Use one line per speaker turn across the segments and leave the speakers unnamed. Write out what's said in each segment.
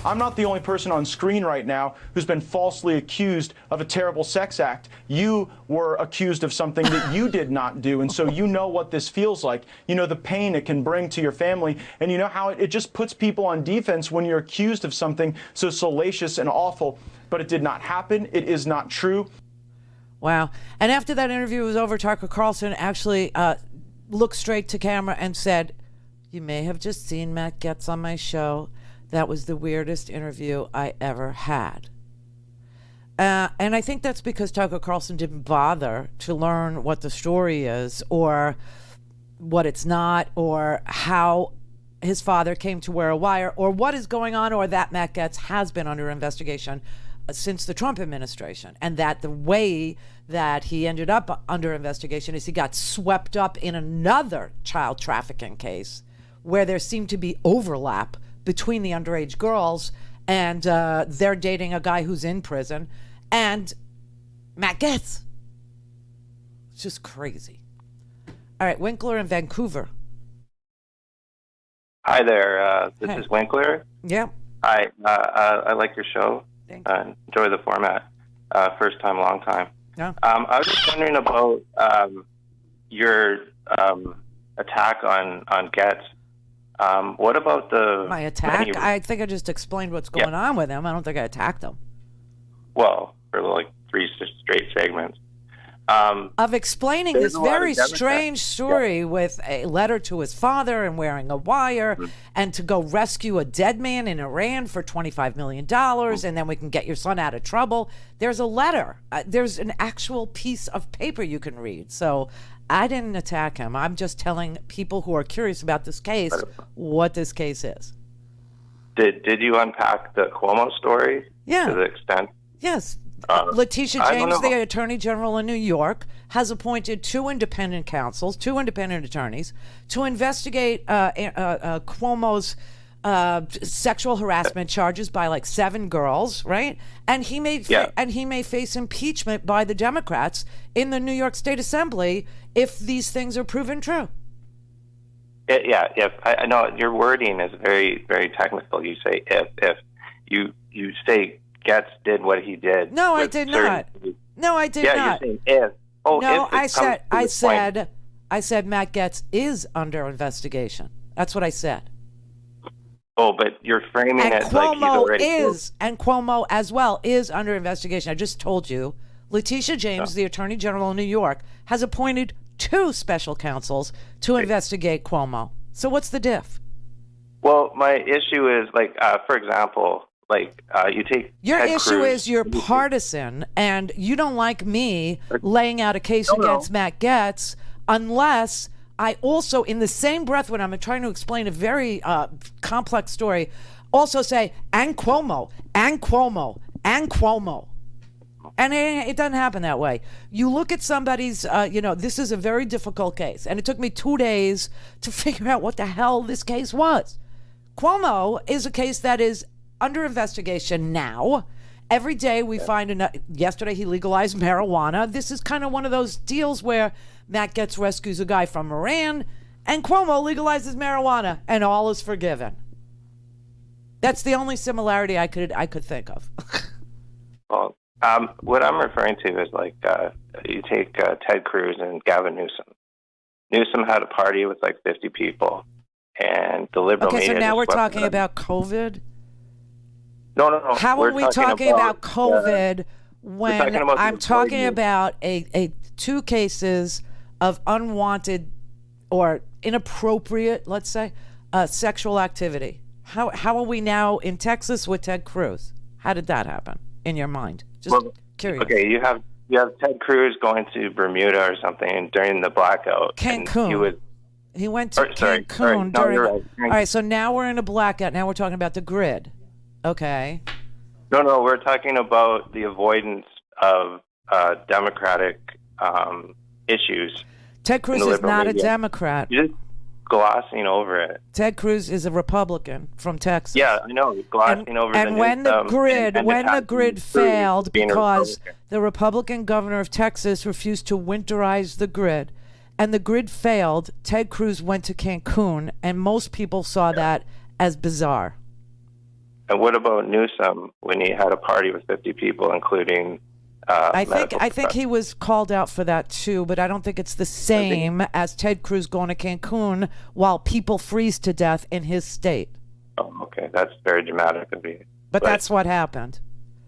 I'm not the only person on screen right now who's been falsely accused of a terrible sex act. You were accused of something that you did not do, and so you know what this feels like. You know the pain it can bring to your family, and you know how it just puts people on defense when you're accused of something so salacious and awful. But it did not happen. It is not true.
Wow. And after that interview was over, Tucker Carlson actually looked straight to camera and said, "You may have just seen Matt Gaetz on my show. That was the weirdest interview I ever had." And I think that's because Tucker Carlson didn't bother to learn what the story is or what it's not or how his father came to wear a wire or what is going on or that Matt Gaetz has been under investigation since the Trump administration, and that the way that he ended up under investigation is he got swept up in another child trafficking case where there seemed to be overlap between the underage girls, and they're dating a guy who's in prison, and Matt Gaetz. It's just crazy. All right, Winkler in Vancouver.
Hi there. This is Winkler.
Yeah.
Hi. I like your show. Enjoy the format. First time, long time.
Yeah.
I was just wondering about your attack on Gaetz. What about
my attack? I think I just explained what's going on with him. I don't think I attacked him.
Well, for like 3 straight segments.
Of explaining this very strange story with a letter to his father and wearing a wire and to go rescue a dead man in Iran for $25 million and then we can get your son out of trouble. There's a letter. There's an actual piece of paper you can read. So I didn't attack him. I'm just telling people who are curious about this case what this case is.
Did you unpack the Cuomo story?
Yeah.
To the extent?
Yes. Letitia James, the Attorney General in New York, has appointed 2 independent counsels, 2 independent attorneys, to investigate Cuomo's sexual harassment charges by like 7 girls, right? And he may face impeachment by the Democrats in the New York State Assembly if these things are proven true.
If I know your wording is very, very technical. You say if you say Gaetz did what he did.
No, I did not. No, I did not.
Yeah, you're saying if. Oh,
no,
if
I said Matt Gaetz is under investigation. That's what I said.
Oh, but you're framing it like he's already.
And Cuomo as well is under investigation. I just told you. Letitia James, the Attorney General in New York, has appointed 2 special counsels to investigate Cuomo. So what's the diff?
Well, my issue is for example. You take
your
Ted
issue
Cruz.
is you're partisan, and you don't like me laying out a case against Matt Gaetz unless I also, in the same breath, when I'm trying to explain a very complex story, also say, and Cuomo, and Cuomo, and Cuomo. And it doesn't happen that way. You look at somebody's, this is a very difficult case, and it took me 2 days to figure out what the hell this case was. Cuomo is a case that is under investigation now. Every day we find yesterday he legalized marijuana. This is kind of one of those deals where Matt Gaetz rescues a guy from Iran and Cuomo legalizes marijuana and all is forgiven. That's the only similarity I could think of.
Well, what I'm referring to is you take Ted Cruz and Gavin Newsom. Newsom had a party with 50 people, and the liberal media.
Okay, so now we're talking about COVID.
No.
How are we talking about COVID when I'm talking about a 2 cases of unwanted or inappropriate, let's say, sexual activity? How are we now in Texas with Ted Cruz? How did that happen in your mind? Just curious.
Okay, you have Ted Cruz going to Bermuda or something during the blackout.
Cancun. He went to Cancun during.
Right.
All right, so now we're in a blackout. Now we're talking about the grid. Okay.
No, we're talking about the avoidance of democratic issues.
Ted Cruz is not a Democrat.
You're just glossing over it.
Ted Cruz is a Republican from Texas.
Yeah, I know. Glossing over
and when the grid failed because the Republican governor of Texas refused to winterize the grid, and the grid failed, Ted Cruz went to Cancun, and most people saw that as bizarre.
And what about Newsom when he had a party with 50 people, including
I think he was called out for that too, but I don't think it's the same as Ted Cruz going to Cancun while people freeze to death in his state.
Oh, okay. That's very dramatic of you.
But that's what happened.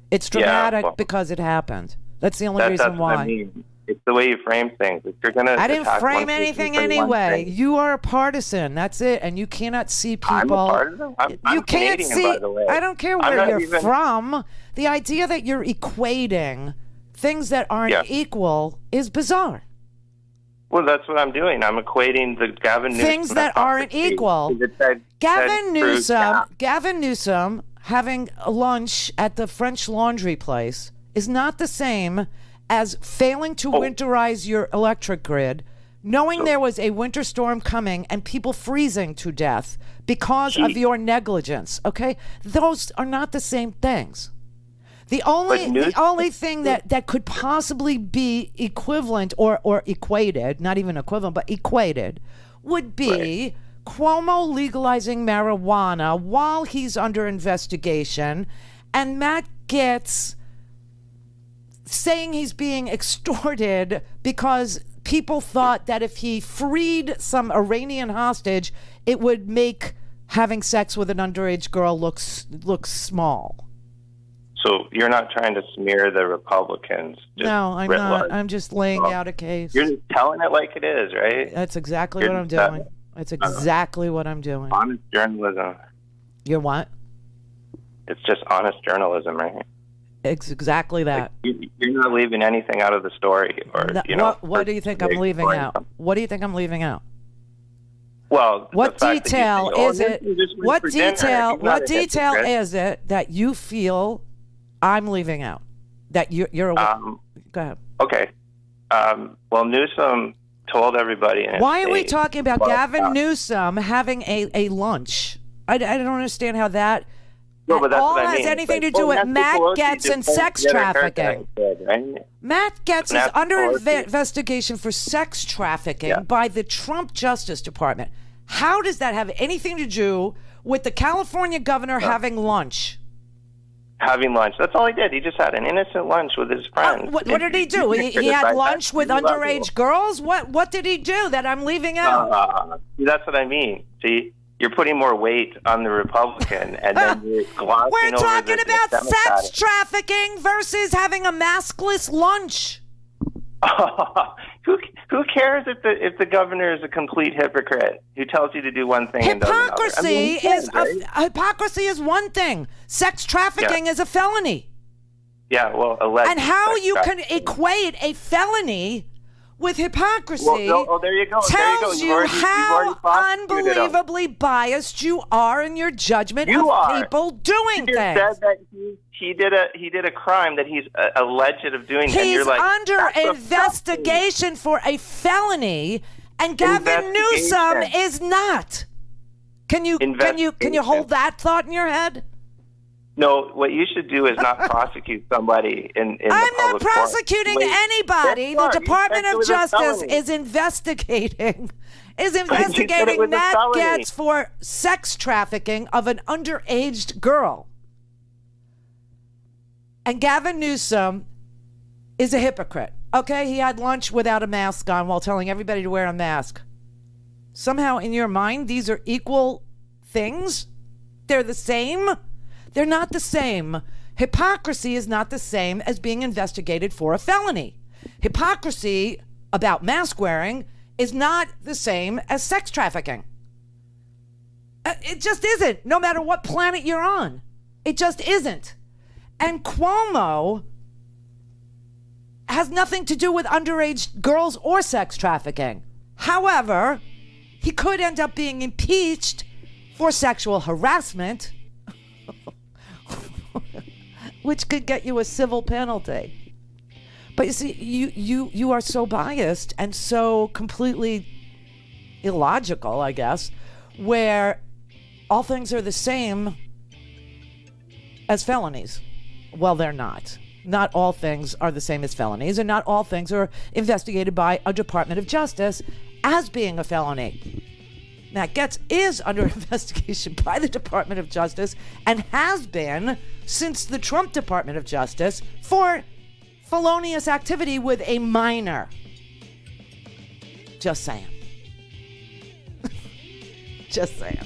It's dramatic because it happened. That's the only reason
that's
why.
What I mean. It's the way you frame things. If you're gonna
I didn't frame anything anyway. You are a partisan. That's it. And you cannot see people.
I'm a partisan? I'm Canadian, by the way.
I don't care where you're from. The idea that you're equating things that aren't equal is bizarre.
Well, that's what I'm doing. I'm equating the Gavin Newsom
things that aren't equal. Gavin Newsom having a lunch at the French Laundry place is not the same as failing to winterize your electric grid, knowing there was a winter storm coming and people freezing to death because of your negligence. Okay, those are not the same things. The only thing that could possibly be equivalent or equated, not even equivalent, but equated, would be Cuomo legalizing marijuana while he's under investigation, and Matt Gaetz saying he's being extorted because people thought that if he freed some Iranian hostage, it would make having sex with an underage girl look small.
So you're not trying to smear the Republicans?
No, I'm not. I'm just laying out a case.
You're just telling it like it is, right?
That's exactly what I'm doing. That's exactly what I'm doing.
Honest journalism.
You're what?
It's just honest journalism, right?
It's exactly that.
Like, you're not leaving anything out of the story, or
What do you think I'm leaving out? What do you think I'm leaving out?
Well,
what detail is it? What detail is it that you feel I'm leaving out? That you're go ahead.
Okay. Well, Newsom told everybody.
Why are we talking about Gavin Newsom having a lunch? I don't understand how that.
No, but that's
all
what I mean.
has anything to do with Matt Gaetz and sex trafficking. Matt Gaetz is under investigation for sex trafficking by the Trump Justice Department. How does that have anything to do with the California governor having lunch? Having lunch.
That's all he did. He just had an innocent lunch with his friends.
What did he do? He had lunch with underage girls? What did he do that I'm leaving out?
That's what I mean. See? You're putting more weight on the Republican, and then you're glossing
We're
over
talking about
Democratic.
sex trafficking versus having a maskless lunch.
Who cares if the governor is a complete hypocrite who tells you to do one thing and does another?
Hypocrisy is one thing. Sex trafficking is a felony.
Yeah, well, alleged.
And how you can equate a felony with hypocrisy
there you go.
tells you how unbelievably biased you are in your judgment of people doing things.
Said that he did a crime that he's alleged of doing.
He's
and you're like,
under investigation for a felony, and Gavin Newsom is not. Can you hold that thought in your head?
No, what you should do is not prosecute somebody in the public
I'm not prosecuting anybody. The Department of Justice is investigating Matt Gaetz for sex trafficking of an underage girl. And Gavin Newsom is a hypocrite. Okay, he had lunch without a mask on while telling everybody to wear a mask. Somehow in your mind, these are equal things? They're the same? They're not the same. Hypocrisy is not the same as being investigated for a felony. Hypocrisy about mask wearing is not the same as sex trafficking. It just isn't, no matter what planet you're on. It just isn't. And Cuomo has nothing to do with underage girls or sex trafficking. However, he could end up being impeached for sexual harassment, which could get you a civil penalty. But you see, you are so biased and so completely illogical, I guess, where all things are the same as felonies. Well, they're not. Not all things are the same as felonies, and not all things are investigated by a Department of Justice as being a felony. Matt Getz is under investigation by the Department of Justice and has been since the Trump Department of Justice for felonious activity with a minor. Just saying. Just saying.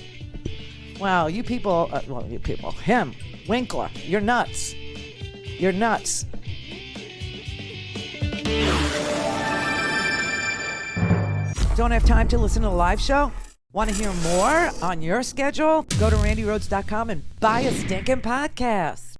Wow, you people, him, Winkler, you're nuts. You're nuts. Don't have time to listen to the live show? Want to hear more on your schedule? Go to randyrhodes.com and buy a stinking podcast.